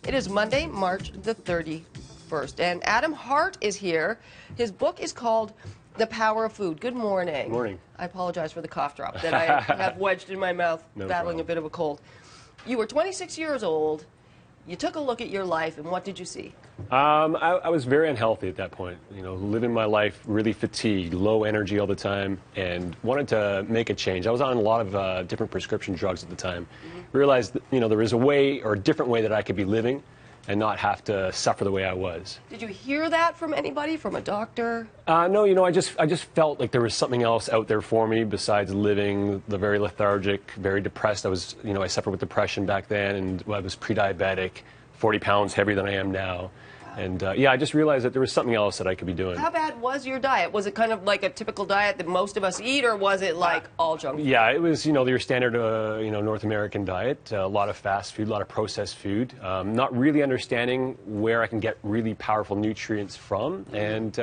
It is Monday, March the 31st, and Adam Hart is here. His book is called The Power of Food. Good morning. Good morning. I apologize for the cough drop that I have wedged in my mouth, battling a bit of a cold. You were 26 years old. You took a look at your life, and what did you see? I was very unhealthy at that point. You know, living my life really fatigued, low energy all the time, and wanted to make a change. I was on a lot of different prescription drugs at the time. Realized that, you know, there was a way or a different way that I could be living and not have to suffer the way I was. Did you hear that from anybody, from a doctor? No, you know, I just felt like there was something else out there for me besides living the very lethargic, very depressed. I suffered with depression back then, and I was pre-diabetic, 40 pounds heavier than I am now. And yeah, I just realized that there was something else that I could be doing. How bad was your diet? Was it kind of like a typical diet that most of us eat, or was it like all junk food? Yeah, it was, you know, your standard, North American diet. A lot of fast food, a lot of processed food. Not really understanding where I can get really powerful nutrients from. And,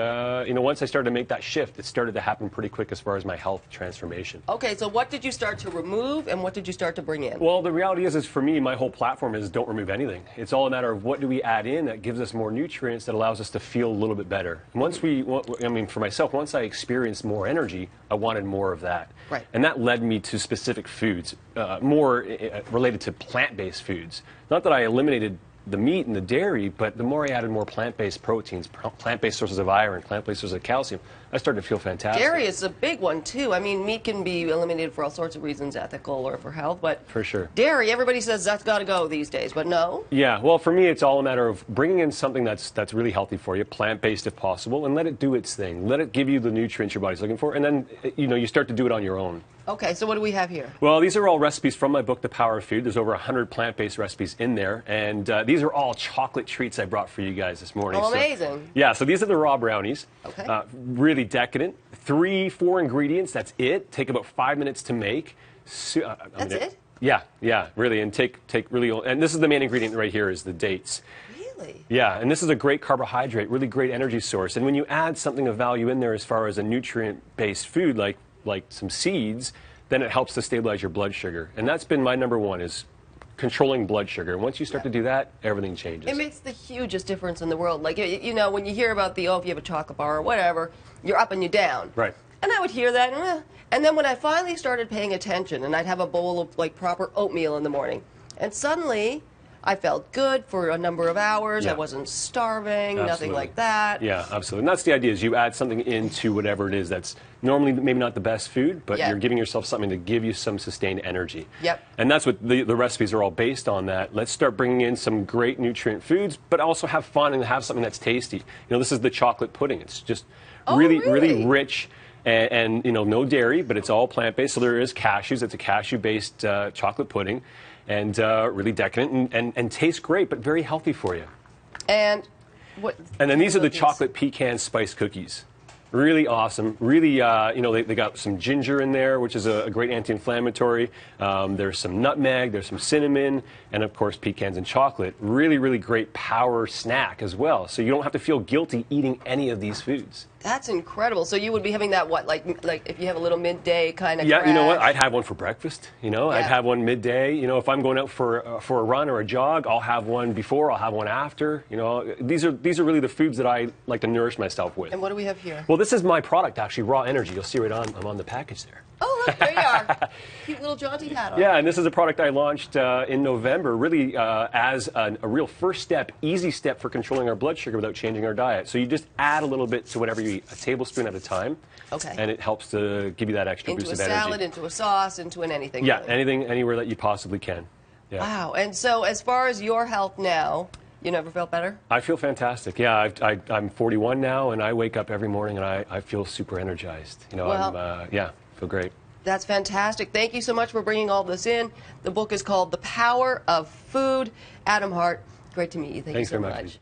once I started to make that shift, it started to happen pretty quick as far as my health transformation. Okay, so what did you start to remove, and what did you start to bring in? Well, the reality is for me, my whole platform is don't remove anything. It's all a matter of what do we add in that gives us more nutrients that allows us to feel a little bit better. And for myself, once I experienced more energy, I wanted more of that. Right. And that led me to specific foods, more related to plant-based foods. Not that I eliminated the meat and the dairy, but the more I added more plant-based proteins, plant-based sources of iron, plant-based sources of calcium, I started to feel fantastic. Dairy is a big one, too. I mean, meat can be eliminated for all sorts of reasons, ethical or for health, but for sure. Dairy, everybody says that's got to go these days, but no? Yeah, well, for me, it's all a matter of bringing in something that's really healthy for you, plant-based if possible, and let it do its thing. Let it give you the nutrients your body's looking for, and then, you start to do it on your own. Okay, so what do we have here? Well, these are all recipes from my book, The Power of Food. There's over 100 plant-based recipes in there, and these are all chocolate treats I brought for you guys this morning. Oh, amazing. So these are the raw brownies. Okay. Really decadent. 3-4 ingredients, that's it. Take about 5 minutes to make. That's it? Yeah, really, and take really, and this is the main ingredient right here is the dates. Really? Yeah, and this is a great carbohydrate, really great energy source. And when you add something of value in there as far as a nutrient-based food like some seeds, then it helps to stabilize your blood sugar. And that's been my number one, is controlling blood sugar. And once you start to do that, everything changes. It makes the hugest difference in the world. Like, when you hear about if you have a chocolate bar or whatever, you're up and you're down. Right. And I would hear that, and then when I finally started paying attention, and I'd have a bowl of, proper oatmeal in the morning, and suddenly I felt good for a number of hours. Yeah. I wasn't starving, Absolutely. nothing like that. Yeah, absolutely. And that's the idea, is you add something into whatever it is that's normally maybe not the best food, but you're giving yourself something to give you some sustained energy. Yep. And that's what the recipes are all based on, that. Let's start bringing in some great nutrient foods, but also have fun and have something that's tasty. This is the chocolate pudding. It's just really rich. And no dairy, but it's all plant-based, so there is cashews. It's a cashew-based chocolate pudding, and really decadent and tastes great, but very healthy for you. And what? And then these are the chocolate pecan spice cookies. Really awesome. Really, they got some ginger in there, which is a great anti-inflammatory. There's some nutmeg, there's some cinnamon, and of course pecans and chocolate. Really, really great power snack as well. So you don't have to feel guilty eating any of these foods. That's incredible. So you would be having that, like if you have a little midday kind of Yeah, crash? you know what? I'd have one for breakfast. Yeah. I'd have one midday. If I'm going out for a run or a jog, I'll have one before, I'll have one after. These are really the foods that I like to nourish myself with. And what do we have here? Well, this is my product, actually, Raw Energy. You'll see I'm on the package there. Oh, look, there you are. Cute little jaunty hat on. Yeah, and this is a product I launched in November, really as a real first step, easy step for controlling our blood sugar without changing our diet. So you just add a little bit to whatever you eat, a tablespoon at a time. Okay. And it helps to give you that extra boost of energy. Into a salad, into a sauce, into anything. Yeah, really. anything, anywhere that you possibly can. Yeah. Wow. And so as far as your health now, you never felt better? I feel fantastic. Yeah, I'm 41 now, and I wake up every morning and I feel super energized. Feel great. That's fantastic. Thank you so much for bringing all this in. The book is called The Power of Food. Adam Hart, great to meet you. Thank you so much.